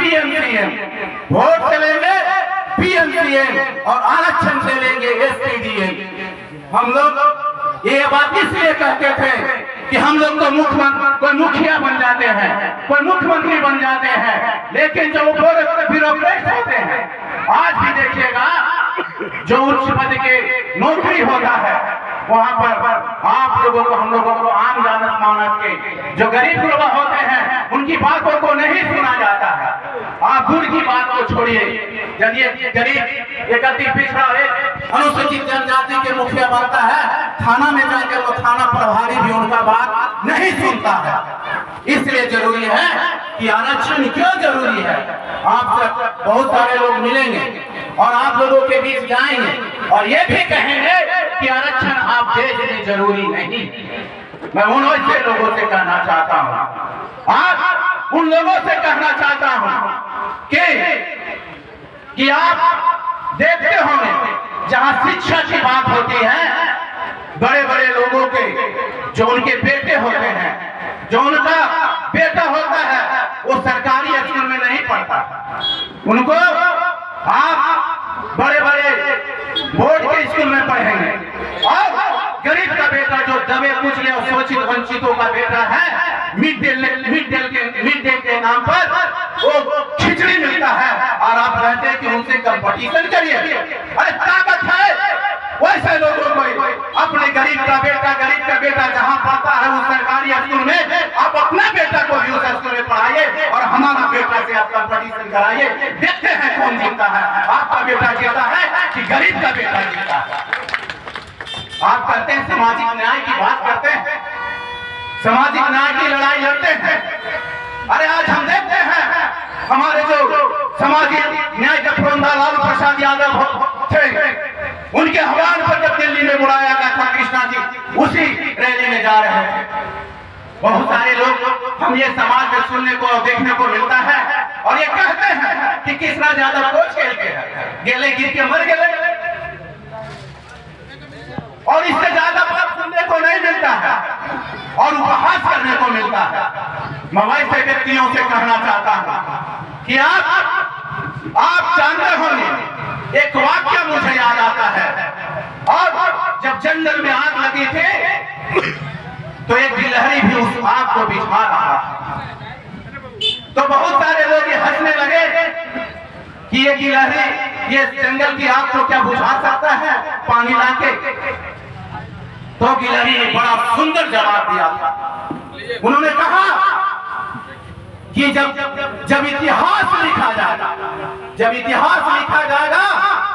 PMCM, vote से लेंगे PMCM और आरक्षण से लेंगे एसपीडीएम। हम लोग ये बात इसलिए कहते थे कि हम लोग तो कोई मुखिया बन जाते हैं, कोई मुख्यमंत्री बन जाते हैं, लेकिन जो ब्यूरोक्रेट होते हैं, आज भी देखिएगा जो उच्च पद के नौकरी होता है वहां पर आप लोगों को, हम लोगों को, आम जनता मानस के जो गरीब गुरबा होते हैं उनकी बातों को नहीं सुना जाता है। आप दूर की बात को छोड़िए, यदि गरीब एक अति पिछड़ा एक अनुसूचित जनजाति के मुखिया बनता है, थाना में जाकर तो थाना प्रभारी भी उनका बात नहीं सुनता है। इसलिए जरूरी है कि आरक्षण क्यों जरूरी है। आप सब बहुत सारे लोग मिलेंगे और आप लोगों के बीच जाएंगे और ये भी कहेंगे कि आरक्षण आप दे देने जरूरी नहीं। मैं उन ऐसे लोगों से कहना चाहता हूँ, आप उन लोगों से कहना चाहता हूँ कि आप देखते होंगे जहाँ शिक्षा की बात होती है, बड़े बड़े लोगों के जो उनके बेटे होते हैं, जो उनका बेटा होता है, वो सरकारी स्कूल में नहीं पढ़ता, उनको आप बड़े बड़े बोर्ड के स्कूल में पढ़ेंगे। और गरीब का बेटा जो दबे कुचले और शोषित वंचितों का बेटा है, मिड डे के नाम पर वो खिचड़ी मिलता है और आप कहते हैं कि उनसे कंपटीशन करिए। अरे ताकत है वैसे लोगों को अपने गरीब का बेटा जहां पढ़ता है उस सरकारी स्कूल में, आप अपना बेटा को भी उस स्कूल में पढ़ाइए और हमारा बेटा से आप कंपटीशन कराइए, देखते हैं कौन जीतता है। आपका बेटा जीता है कि गरीब का बेटा जीता है। आप कहते हैं सामाजिक न्याय की बात करते हैं, सामाजिक न्याय की लड़ाई लड़ते हैं। अरे आज हम देखते हैं हमारे जो सामाजिक न्याय के पुरंदा लालू प्रसाद यादव थे, उनके आह्वान पर जब दिल्ली में बुलाया गया था कृष्णा जी, उसी रैली में जा रहे थे। बहुत सारे लोग हम ये समाज में सुनने को और देखने को मिलता है और ये कहते हैं कि कृष्णा यादव को खेल के गेले गिर के मर गए, और इससे ज्यादा बात सुनने को नहीं मिलता है और उपहास करने को मिलता है। मैं वैसे व्यक्तियों से कहना चाहता हूं कि आप जानते होंगे, एक वाक्य मुझे याद आता है, और जब जंगल में आग लगी थी तो एक गिलहरी भी उस आग को बुझा रहा था। तो बहुत सारे लोग ये हंसने लगे कि ये गिलहरी ये जंगल की आग को क्या बुझा सकता है पानी लाके। तो गिलहरी ने बड़ा सुंदर जवाब दिया था। उन्होंने कहा कि जब इतिहास लिखा जाएगा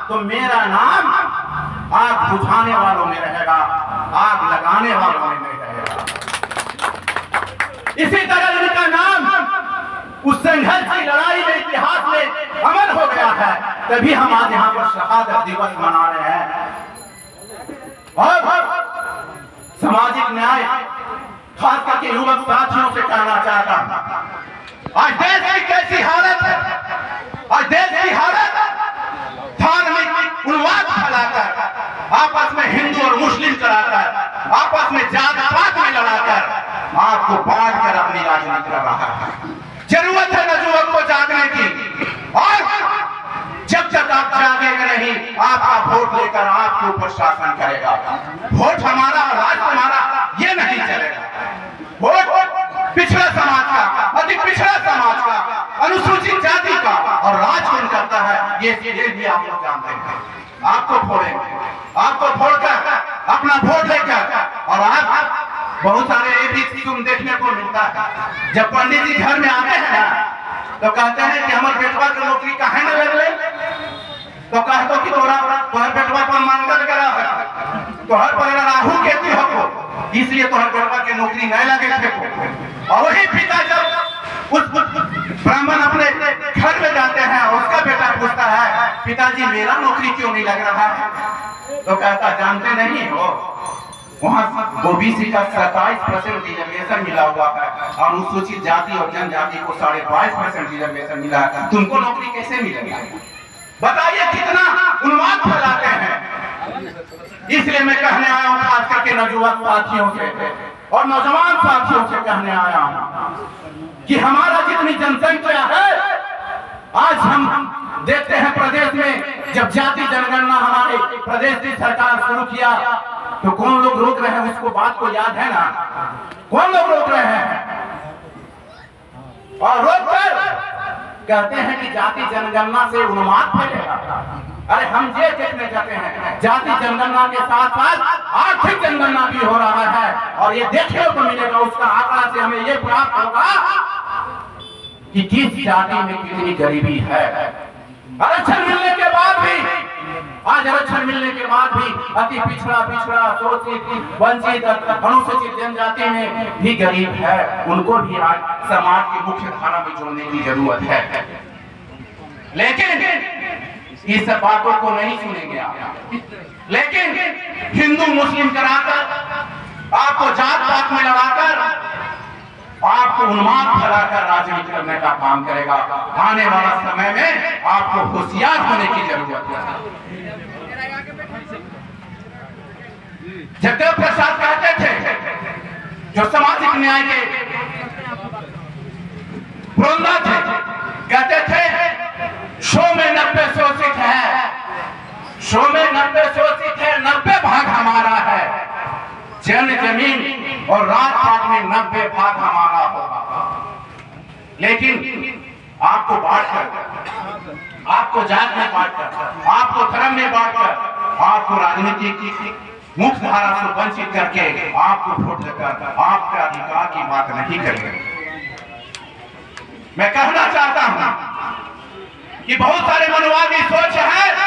तो मेरा नाम आग बुझाने वालों में रहेगा, आग लगाने वालों में नहीं रहेगा। इसी तरह इनका नाम उस संघर्ष की लड़ाई में इतिहास में अमर हो गया है, तभी हम आज यहाँ पर शहादत दिवस मना रहे हैं। और सामाजिक न्याय खास करके युवक साथियों से कहना चाहता हूं, आज देश की कैसी हालत है, आज देश की हालत धार्मिक उन्माद फैलाकर, आपस में हिंदू और मुस्लिम कराकर, आपस में जात पात में लड़ाकर आपको बांट कर अपनी राजनीति कर रहा है। जरूरत है नौजवान को जागने की, और जब तक आप जागेंगे नहीं, आपका वोट लेकर आपके ऊपर शासन करेगा। वोट हमारा, राज हमारा, ये नहीं चलेगा। वोट पिछड़ा समाज का, अति पिछड़ा समाज का, अनुसूचित जाति का, और राज कौन करता है ये भी आप लोग जानते हैं। आपको फोड़कर अपना वोट लेकर, और आप बहुत सारे ये भी तुम देखने को मिलता है, जब पंडित जी घर में आते हैं ना तो कहते हैं कि हमारे बेटवा की नौकरी काहे न लगले, तो कहते कि तोहर बेटवा पर मंगल करा है, तोहर पर राहु केतु हो, इसलिए तोहर बेटवा की नौकरी नहीं लगे थे। और वही पिता जब उस ब्राह्मण अपने घर में जाते हैं, उसका बेटा पूछता है पिताजी मेरा नौकरी क्यों नहीं लग रहा है, तो कहता जानते नहीं हो वहाँ ओबीसी का 27% रिजर्वेशन मिला हुआ है, अनुसूचित जाति और जनजाति को 22.5% रिजर्वेशन मिला है, तुमको नौकरी कैसे मिलेगी। बताइए कितना उन्माद फैलाते हैं। इसलिए मैं कहने आया हूँ खास करके नौजवान साथियों से और नौजवान साथियों से कहने आया हूँ कि हमारा जितनी जनसंख्या है आज हम देखते हैं प्रदेश में जब जाति जनगणना हमारे प्रदेश की सरकार शुरू किया तो कौन लोग रोक रहे हैं, उसको बात को याद है ना, कौन लोग रोक रहे हैं? और रोक कर कहते हैं कि जाति जनगणना से उन्माद फैलेगा। अरे हम ये देखने जाते हैं जाति जनगणना के साथ साथ आर्थिक जनगणना भी हो रहा है और ये देखने को मिलेगा, उसका आंकड़ा से हमें ये प्राप्त होगा कि किस जाति में कितनी गरीबी है। आरक्षण मिलने के बाद भी, आज आरक्षण मिलने के बाद भी अति पिछड़ा शोषित वंचित अनुसूचित जनजाति में भी गरीब है, उनको भी आज समाज की मुख्य धारा में जोड़ने की जरूरत है। लेकिन इस बातों को नहीं सुनेंगे आप। लेकिन हिंदू मुस्लिम कराकर, आपको जात पात में लड़ाकर, आपको उन्माद फैलाकर राजनीति करने का काम करेगा। आने वाला समय में आपको होशियार होने की जरूरत है। जगदेव प्रसाद कहते थे, जो सामाजिक न्याय के प्रोन्नत थे, कहते थे शो में 90 शोषित है, शो में 90 शोषित है, 90 भाग हमारा है। जन जमीन और राजपाट में 90 भाग हमारा होगा। लेकिन आपको बांटकर, आपको जात में बांटकर, आपको धर्म में बांटकर, आपको राजनीति की मुख्य धारा से वंचित करके आपको वोट देकर आपके अधिकार की बात नहीं करेंगे। मैं कहना चाहता हूं कि बहुत सारे मनवादी सोच है